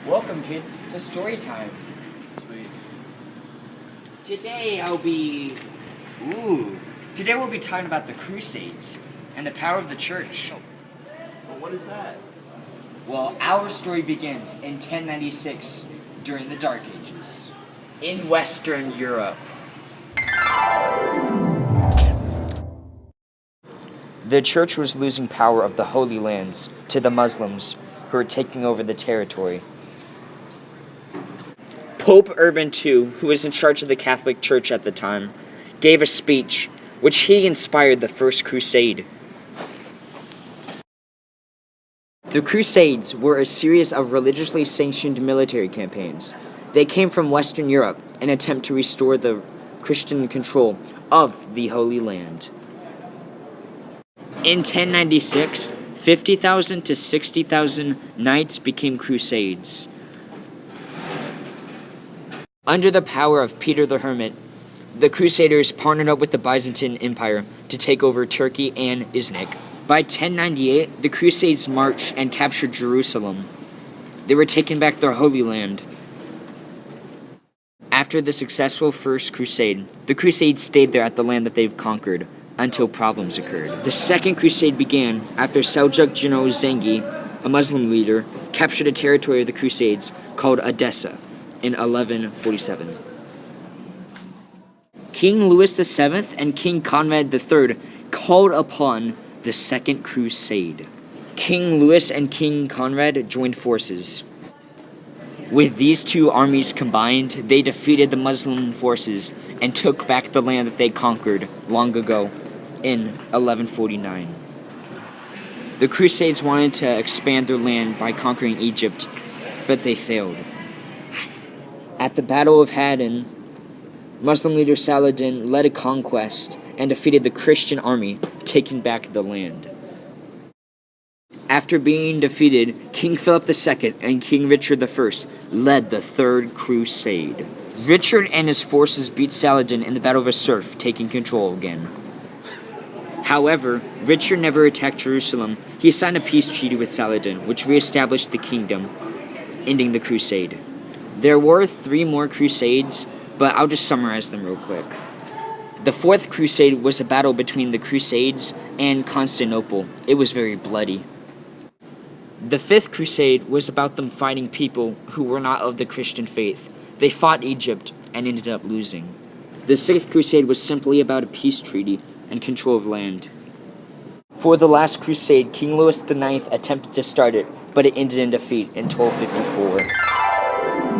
Welcome, kids, to story time. Sweet. Today we'll be talking about the Crusades and the power of the church. But what is that? Well, our story begins in 1096 during the Dark Ages in Western Europe. The church was losing power of the Holy Lands to the Muslims who were taking over the territory. Pope Urban II, who was in charge of the Catholic Church at the time, gave a speech which he inspired the First Crusade. The Crusades were a series of religiously sanctioned military campaigns. They came from Western Europe in an attempt to restore the Christian control of the Holy Land. In 1096, 50,000 to 60,000 knights became crusades. Under the power of Peter the Hermit, the Crusaders partnered up with the Byzantine Empire to take over Turkey and Iznik. By 1098, the Crusades marched and captured Jerusalem. They were taking back their Holy Land. After the successful First Crusade, the Crusades stayed there at the land that they've conquered until problems occurred. The Second Crusade began after Seljuk General Zengi, a Muslim leader, captured a territory of the Crusades called Edessa in 1147. King Louis VII and King Conrad III called upon the Second Crusade. King Louis and King Conrad joined forces. With these two armies combined, they defeated the Muslim forces and took back the land that they conquered long ago in 1149. The Crusades wanted to expand their land by conquering Egypt, but they failed. At the Battle of Hadden, Muslim leader Saladin led a conquest and defeated the Christian army, taking back the land. After being defeated, King Philip II and King Richard I led the Third Crusade. Richard and his forces beat Saladin in the Battle of Asurf, taking control again. However, Richard never attacked Jerusalem. He signed a peace treaty with Saladin, which reestablished the kingdom, ending the crusade. There were 3 more crusades, but I'll just summarize them real quick. The Fourth Crusade was a battle between the Crusades and Constantinople. It was very bloody. The Fifth Crusade was about them fighting people who were not of the Christian faith. They fought Egypt and ended up losing. The Sixth Crusade was simply about a peace treaty and control of land. For the last crusade, King Louis IX attempted to start it, but it ended in defeat in 1254.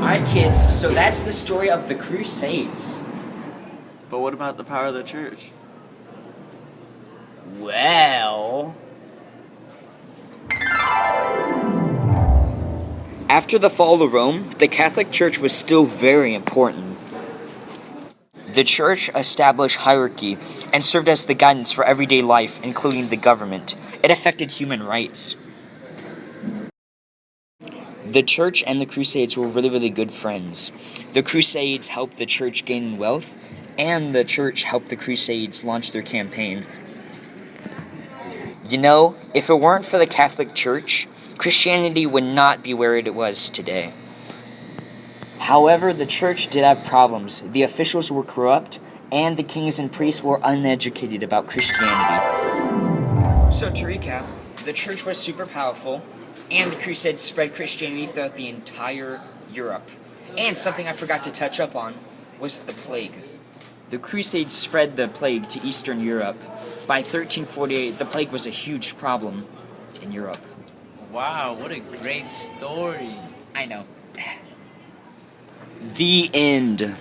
Alright, kids, so that's the story of the Crusades. But what about the power of the church? Well, after the fall of Rome, the Catholic Church was still very important. The church established hierarchy and served as the guidance for everyday life, including the government. It affected human rights. The church and the Crusades were really, really good friends. The Crusades helped the church gain wealth, and the church helped the Crusades launch their campaign. You know, if it weren't for the Catholic Church, Christianity would not be where it was today. However, the church did have problems. The officials were corrupt, and the kings and priests were uneducated about Christianity. So to recap, the church was super powerful, and the Crusades spread Christianity throughout the entire Europe. And something I forgot to touch up on was the plague. The Crusades spread the plague to Eastern Europe. By 1348, the plague was a huge problem in Europe. Wow, what a great story. I know. The end.